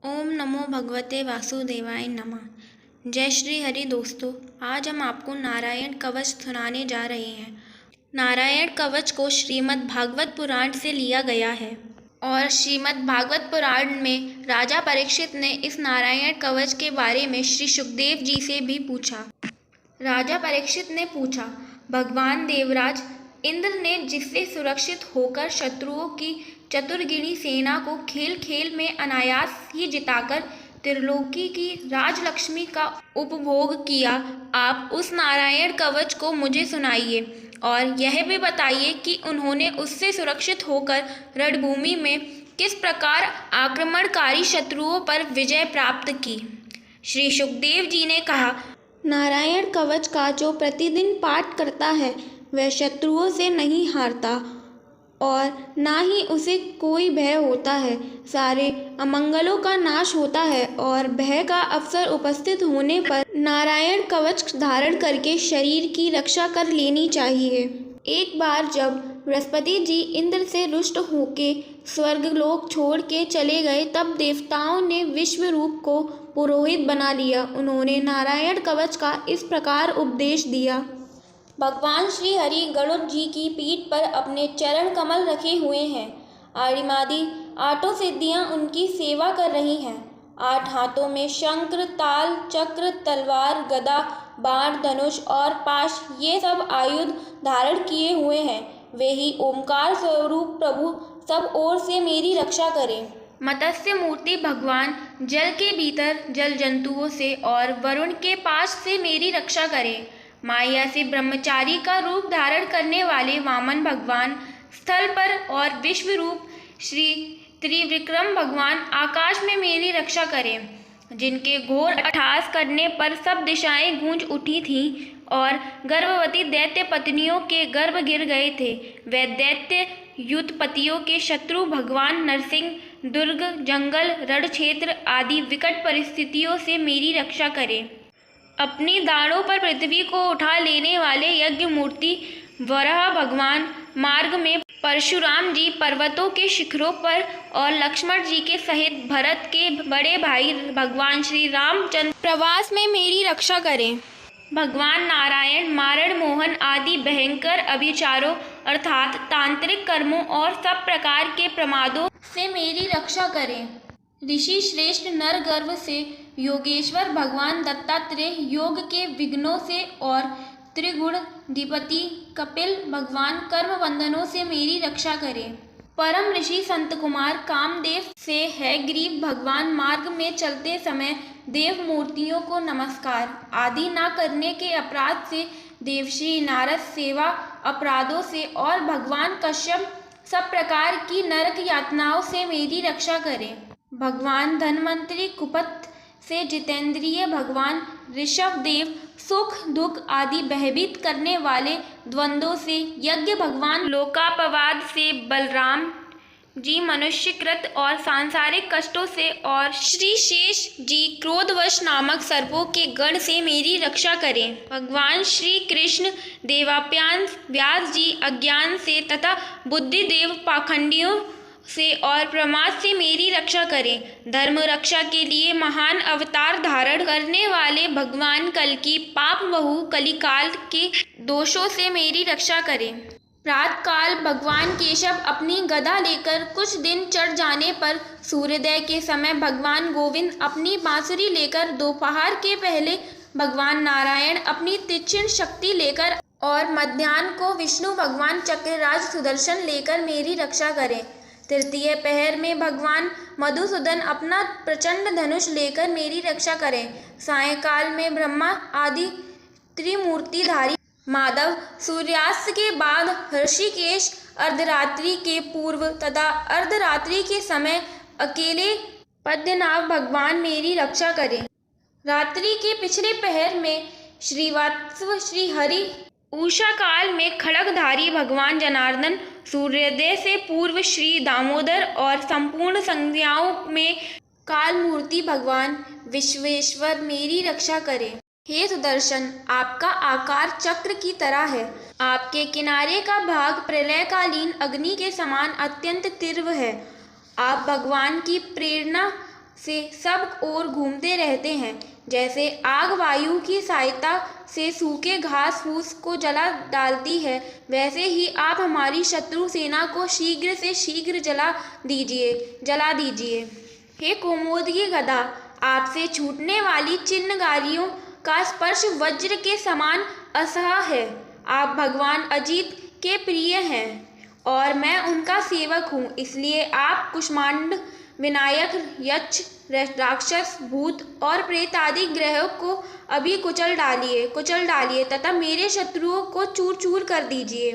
ओम नमो भगवते वासुदेवाय नमः। जय श्री हरि। दोस्तों, आज हम आपको नारायण कवच सुनाने जा रहे हैं। नारायण कवच को श्रीमद् भागवत पुराण से लिया गया है और श्रीमद् भागवत पुराण में राजा परीक्षित ने इस नारायण कवच के बारे में श्री सुखदेव जी से भी पूछा। राजा परीक्षित ने पूछा, भगवान देवराज इंद्र ने जिससे सुरक्षित होकर शत्रुओं की चतुर्गिणी सेना को खेल खेल में अनायास ही जिताकर त्रिलोकी की राजलक्ष्मी का उपभोग किया, आप उस नारायण कवच को मुझे सुनाइए और यह भी बताइए कि उन्होंने उससे सुरक्षित होकर रणभूमि में किस प्रकार आक्रमणकारी शत्रुओं पर विजय प्राप्त की। श्री सुखदेव जी ने कहा, नारायण कवच का जो प्रतिदिन पाठ करता है वह शत्रुओं से नहीं हारता और ना ही उसे कोई भय होता है। सारे अमंगलों का नाश होता है और भय का अवसर उपस्थित होने पर नारायण कवच धारण करके शरीर की रक्षा कर लेनी चाहिए। एक बार जब बृहस्पति जी इंद्र से रुष्ट होके स्वर्गलोक छोड़ के चले गए, तब देवताओं ने विश्वरूप को पुरोहित बना लिया। उन्होंने नारायण कवच का इस प्रकार उपदेश दिया। भगवान श्री हरि गरुड़ जी की पीठ पर अपने चरण कमल रखे हुए हैं। आदिमादि आठों सिद्धियां उनकी सेवा कर रही हैं। 8 हाथों में शंख, ताल, चक्र, तलवार, गदा, बाण, धनुष और पाश ये सब आयुध धारण किए हुए हैं। वे ही ओमकार स्वरूप प्रभु सब ओर से मेरी रक्षा करें। मत्स्य मूर्ति भगवान जल के भीतर जल जंतुओं से और वरुण के पास से मेरी रक्षा करें। माया से ब्रह्मचारी का रूप धारण करने वाले वामन भगवान स्थल पर और विश्व रूप श्री त्रिविक्रम भगवान आकाश में मेरी रक्षा करें। जिनके घोर अट्टहास करने पर सब दिशाएं गूंज उठी थीं और गर्भवती दैत्य पत्नियों के गर्भ गिर गए थे, वे दैत्य युद्धपतियों के शत्रु भगवान नरसिंह दुर्ग, जंगल, रण क्षेत्र आदि विकट परिस्थितियों से मेरी रक्षा करें। अपनी दाढ़ों पर पृथ्वी को उठा लेने वाले यज्ञ मूर्ति वराह भगवान मार्ग में परशुराम जी पर्वतों के शिखरों पर और लक्ष्मण जी के सहित भरत के बड़े भाई भगवान श्री रामचंद्र प्रवास में मेरी रक्षा करें। भगवान नारायण मारण मोहन आदि भयंकर अभिचारों अर्थात तांत्रिक कर्मों और सब प्रकार के प्रमादों से मेरी रक्षा करें। ऋषि श्रेष्ठ नर गर्भ से योगेश्वर भगवान दत्तात्रेय योग के विघ्नों से और त्रिगुण अधिपति कपिल भगवान कर्म बंधनों से मेरी रक्षा करें। परम ऋषि संत कुमार कामदेव से है ग्रीव भगवान मार्ग में चलते समय देव मूर्तियों को नमस्कार आदि ना करने के अपराध से, देवश्री नारद सेवा अपराधों से और भगवान कश्यप सब प्रकार की नरक यातनाओं से मेरी रक्षा करें। भगवान धन्वंतरी कुपत से जितेंद्रिय भगवान ऋषभ देव सुख दुख आदि भयभीत करने वाले द्वंद्वों से, यज्ञ भगवान लोकापवाद से बलराम जी मनुष्यकृत और सांसारिक कष्टों से और श्री शेष जी क्रोधवश नामक सर्पों के गण से मेरी रक्षा करें। भगवान श्री कृष्ण देवाप्यान व्यास जी अज्ञान से तथा बुद्धिदेव पाखंडियों से और प्रमाद से मेरी रक्षा करें। धर्म रक्षा के लिए महान अवतार धारण करने वाले भगवान कल की पाप बहु कलिकाल के दोषों से मेरी रक्षा करें। प्रातः काल भगवान केशव अपनी गदा लेकर कुछ दिन चढ़ जाने पर सूर्योदय के समय भगवान गोविंद अपनी बांसुरी लेकर, दोपहर के पहले भगवान नारायण अपनी तीक्ष्ण शक्ति लेकर और मध्याह्न को विष्णु भगवान चक्रराज सुदर्शन लेकर मेरी रक्षा करें। तृतीय पहर में भगवान मधुसूदन अपना प्रचंड धनुष लेकर मेरी रक्षा करें। सायंकाल में ब्रह्मा आदि त्रिमूर्तिधारी माधव, सूर्यास्त के बाद ऋषिकेश, अर्धरात्रि के पूर्व तथा अर्धरात्रि के समय अकेले पद्मनाभ भगवान मेरी रक्षा करें। रात्रि के पिछले पहर में श्रीवात्सव श्री हरि, उषा काल में खड्गधारी भगवान जनार्दन, सूर्योदय से पूर्व श्री दामोदर और संपूर्ण संध्याओं में काल मूर्ति भगवान विश्वेश्वर मेरी रक्षा करें। हे सुदर्शन, आपका आकार चक्र की तरह है। आपके किनारे का भाग प्रलयकालीन अग्नि के समान अत्यंत तीव्र है। आप भगवान की प्रेरणा से सब ओर घूमते रहते हैं। जैसे आग वायु की सहायता से सूखे घास फूस को जला डालती है, वैसे ही आप हमारी शत्रु सेना को शीघ्र से शीघ्र जला दीजिए। हे कौमुदी गदा, आपसे छूटने वाली चिन्हगारियों का स्पर्श वज्र के समान असह्य है। आप भगवान अजित के प्रिय हैं और मैं उनका सेवक हूँ, इसलिए आप कुष्मांड, विनायक, यक्ष, राक्षस, भूत और प्रेत आदि ग्रहों को अभी कुचल डालिए तथा मेरे शत्रुओं को चूर चूर कर दीजिए।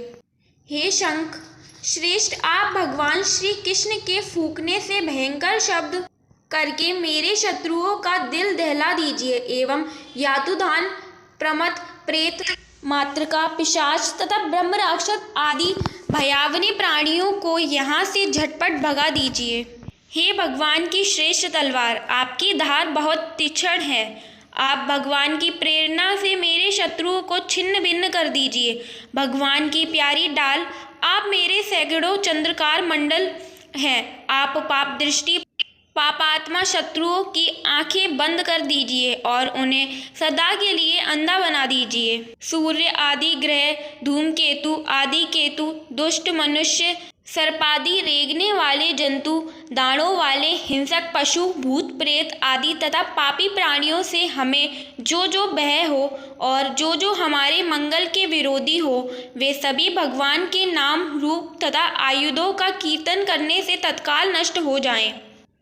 हे शंख श्रेष्ठ, आप भगवान श्री कृष्ण के फूंकने से भयंकर शब्द करके मेरे शत्रुओं का दिल दहला दीजिए एवं यातुधान, प्रमथ, प्रेत, मातृका, पिशाच तथा ब्रह्म राक्षस आदि भयावनी प्राणियों को यहाँ से झटपट भगा दीजिए। हे भगवान की श्रेष्ठ तलवार, आपकी धार बहुत तीक्ष्ण है। आप भगवान की प्रेरणा से मेरे शत्रुओं को छिन्न भिन्न कर दीजिए। भगवान की प्यारी डाल, आप मेरे सैकड़ों चंद्रकार मंडल हैं। आप पाप दृष्टि पापात्मा शत्रुओं की आंखें बंद कर दीजिए और उन्हें सदा के लिए अंधा बना दीजिए। सूर्य आदि ग्रह, धूमकेतु आदि केतु, दुष्ट मनुष्य, सर्पादि रेंगने वाले जंतु, दाढ़ों वाले हिंसक पशु, भूत प्रेत आदि तथा पापी प्राणियों से हमें जो भय हो और जो हमारे मंगल के विरोधी हो, वे सभी भगवान के नाम, रूप तथा आयुधों का कीर्तन करने से तत्काल नष्ट हो जाएं।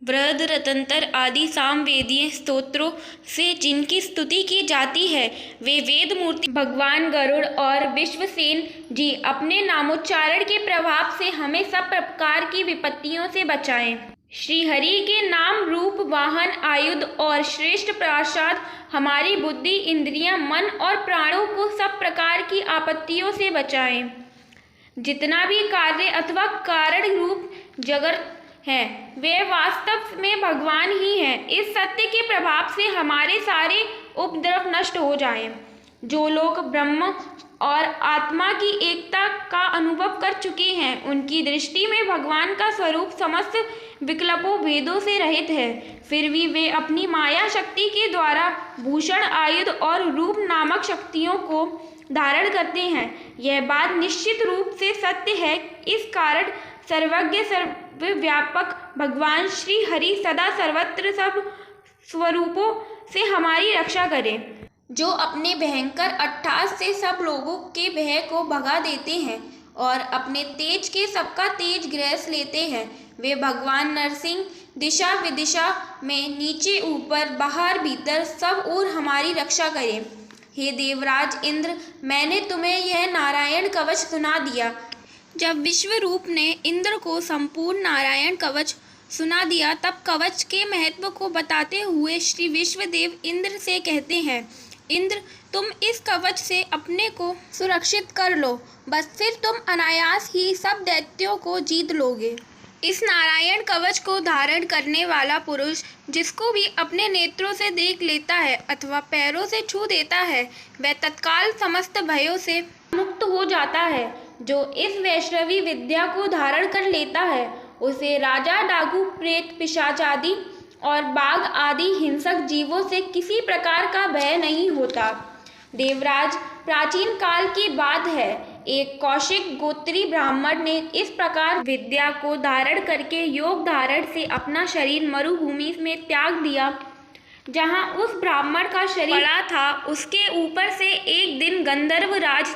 वृहद रतंतर आदि सामवेदीय स्तोत्रों से जिनकी स्तुति की जाती है, वे वेद मूर्ति भगवान गरुड़ और विश्वसेन जी अपने नामोच्चारण के प्रभाव से हमें सब प्रकार की विपत्तियों से बचाएं। श्री हरि के नाम, रूप, वाहन, आयुध और श्रेष्ठ प्रसाद हमारी बुद्धि, इंद्रियां, मन और प्राणों को सब प्रकार की आपत्तियों से बचाएं। जितना भी कार्य अथवा कारण रूप जगत हैं, वे वास्तव में भगवान ही हैं। इस सत्य के प्रभाव से हमारे सारे उपद्रव नष्ट हो जाएं। जो लोग ब्रह्म और आत्मा की एकता का अनुभव कर चुके हैं, उनकी दृष्टि में भगवान का स्वरूप समस्त विकल्पों भेदों से रहित है। फिर भी वे अपनी माया शक्ति के द्वारा भूषण, आयुध और रूप नामक शक्तियों को धारण करते हैं। यह बात निश्चित रूप से सत्य है। इस कारण सर्वज्ञ सर्वव्यापक भगवान श्री हरि सदा सर्वत्र सब स्वरूपों से हमारी रक्षा करें। जो अपने भयंकर अट्टहास से सब लोगों के भय को भगा देते हैं और अपने तेज के सबका तेज ग्रस लेते हैं, वे भगवान नरसिंह दिशा विदिशा में नीचे ऊपर बाहर भीतर सब ओर हमारी रक्षा करें। हे देवराज इंद्र, मैंने तुम्हें यह नारायण कवच सुना दिया। जब विश्वरूप ने इंद्र को संपूर्ण नारायण कवच सुना दिया, तब कवच के महत्व को बताते हुए श्री विश्वदेव इंद्र से कहते हैं, इंद्र, तुम इस कवच से अपने को सुरक्षित कर लो, बस फिर तुम अनायास ही सब दैत्यों को जीत लोगे। इस नारायण कवच को धारण करने वाला पुरुष जिसको भी अपने नेत्रों से देख लेता है अथवा पैरों से छू देता है, वह तत्काल समस्त भयों से मुक्त हो जाता है। जो इस वैष्णवी विद्या को धारण कर लेता है, उसे राजा, डाकू, प्रेत, पिशाच आदि और बाघ आदि हिंसक जीवों से किसी प्रकार का भय नहीं होता। देवराज, प्राचीन काल की बात है, एक कौशिक गोत्री ब्राह्मण ने इस प्रकार विद्या को धारण करके योग धारण से अपना शरीर मरुभूमि में त्याग दिया। जहाँ उस ब्राह्मण का शरीर पड़ा था, उसके ऊपर से एक दिन गंधर्व राज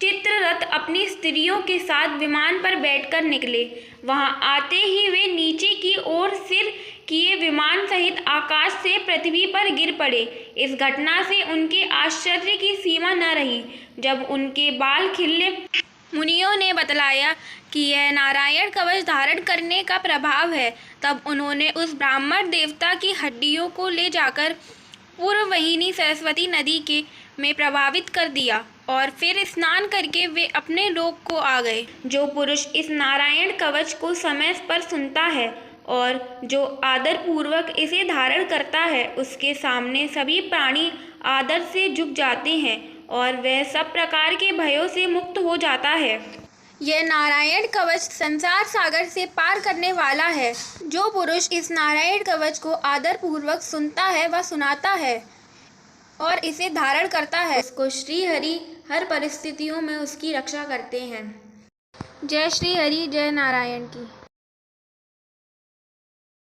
चित्ररथ अपनी स्त्रियों के साथ विमान पर बैठकर निकले। वहां आते ही वे नीचे की ओर सिर किए विमान सहित आकाश से पृथ्वी पर गिर पड़े। इस घटना से उनके आश्चर्य की सीमा न रही। जब उनके बाल खिले, मुनियों ने बतलाया कि यह नारायण कवच धारण करने का प्रभाव है। तब उन्होंने उस ब्राह्मण देवता की हड्डियों को ले जाकर पूर्ववाहिनी सरस्वती नदी में प्रभावित कर दिया और फिर स्नान करके वे अपने लोक को आ गए। जो पुरुष इस नारायण कवच को समय पर सुनता है और जो आदर पूर्वक इसे धारण करता है, उसके सामने सभी प्राणी आदर से झुक जाते हैं और वह सब प्रकार के भयों से मुक्त हो जाता है। यह नारायण कवच संसार सागर से पार करने वाला है। जो पुरुष इस नारायण कवच को आदरपूर्वक सुनता है व सुनाता है और इसे धारण करता है, उसको श्री हरि हर परिस्थितियों में उसकी रक्षा करते हैं। जय श्री हरि, जय नारायण की।